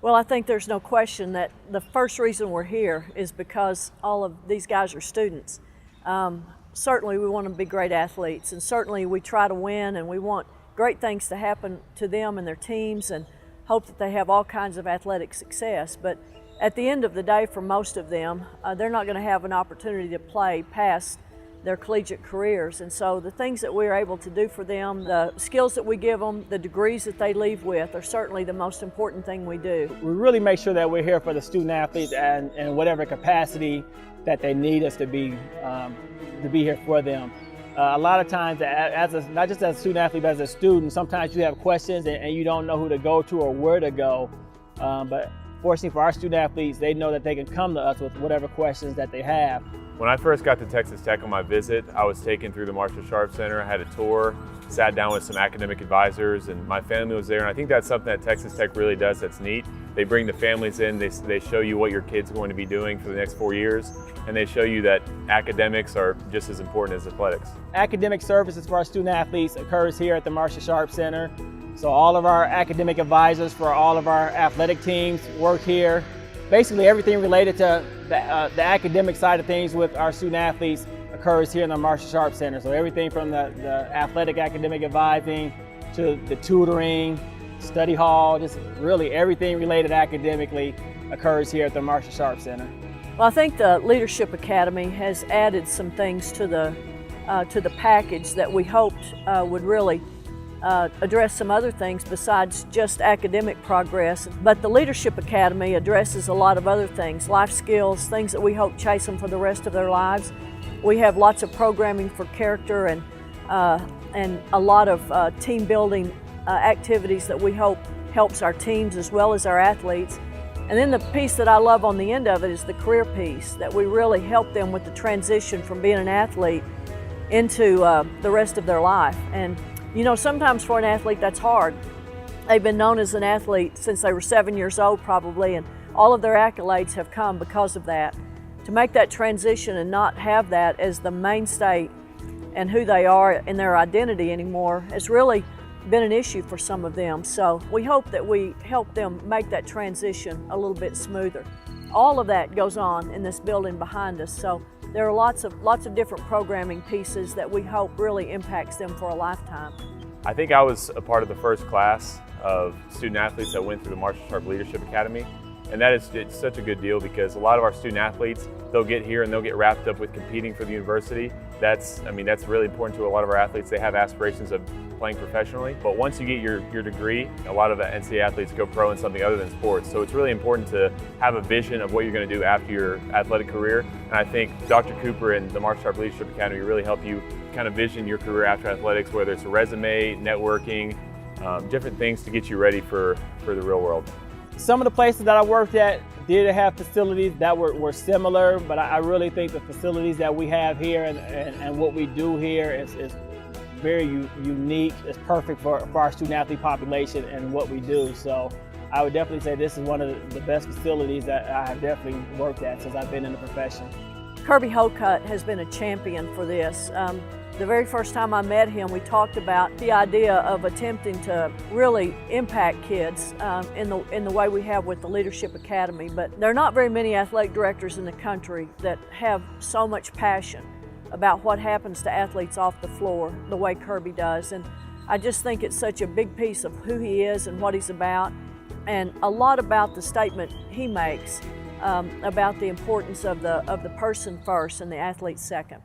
Well, I think there's no question that the first reason we're here is because all of these guys are students. Certainly we want them to be great athletes, and certainly we try to win, and we want great things to happen to them and their teams and hope that they have all kinds of athletic success. But at the end of the day, for most of them, they're not going to have an opportunity to play past their collegiate careers. And so the things that we're able to do for them, the skills that we give them, the degrees that they leave with are certainly the most important thing we do. We really make sure that we're here for the student athletes and in whatever capacity that they need us to be here for them. A lot of times, not just as a student athlete, but as a student, sometimes you have questions and you don't know who to go to or where to go. But fortunately for our student athletes, they know that they can come to us with whatever questions that they have. When I first got to Texas Tech on my visit, I was taken through the Marsha Sharp Center. I had a tour, sat down with some academic advisors, and my family was there. And I think that's something that Texas Tech really does that's neat. They bring the families in, they show you what your kid's going to be doing for the next 4 years, and they show you that academics are just as important as athletics. Academic services for our student athletes occurs here at the Marsha Sharp Center. So all of our academic advisors for all of our athletic teams work here. Basically everything related to the academic side of things with our student athletes occurs here in the Marsha Sharp Center. So everything from the athletic academic advising to the tutoring, study hall, just really everything related academically occurs here at the Marsha Sharp Center. Well, I think the Leadership Academy has added some things to the package that we hoped would really address some other things besides just academic progress. But the Leadership Academy addresses a lot of other things, life skills, things that we hope chase them for the rest of their lives. We have lots of programming for character and a lot of team building activities that we hope helps our teams as well as our athletes. And then the piece that I love on the end of it is the career piece, that we really help them with the transition from being an athlete into the rest of their life. And you know, sometimes for an athlete that's hard. They've been known as an athlete since they were 7 years old probably, and all of their accolades have come because of that. To make that transition and not have that as the mainstay and who they are in their identity anymore has really been an issue for some of them. So we hope that we help them make that transition a little bit smoother. All of that goes on in this building behind us. So there are lots of different programming pieces that we hope really impacts them for a lifetime. I think I was a part of the first class of student athletes that went through the Marsha Sharp Leadership Academy. And it's such a good deal because a lot of our student athletes, they'll get here and they'll get wrapped up with competing for the university. That's really important to a lot of our athletes. They have aspirations of playing professionally, but once you get your degree, a lot of the NCAA athletes go pro in something other than sports. So it's really important to have a vision of what you're going to do after your athletic career. And I think Dr. Cooper and the Marsha Sharp Leadership Academy really help you kind of vision your career after athletics, whether it's a resume, networking, different things to get you ready for the real world. Some of the places that I worked at did have facilities that were similar, but I really think the facilities that we have here and what we do here is very unique. It's perfect for our student athlete population and what we do. So I would definitely say this is one of the best facilities that I have definitely worked at since I've been in the profession. Kirby Hocutt has been a champion for this. The very first time I met him, we talked about the idea of attempting to really impact kids in the way we have with the Leadership Academy. But there are not very many athletic directors in the country that have so much passion about what happens to athletes off the floor the way Kirby does. And I just think it's such a big piece of who he is and what he's about, and a lot about the statement he makes about the importance of the person first and the athlete second.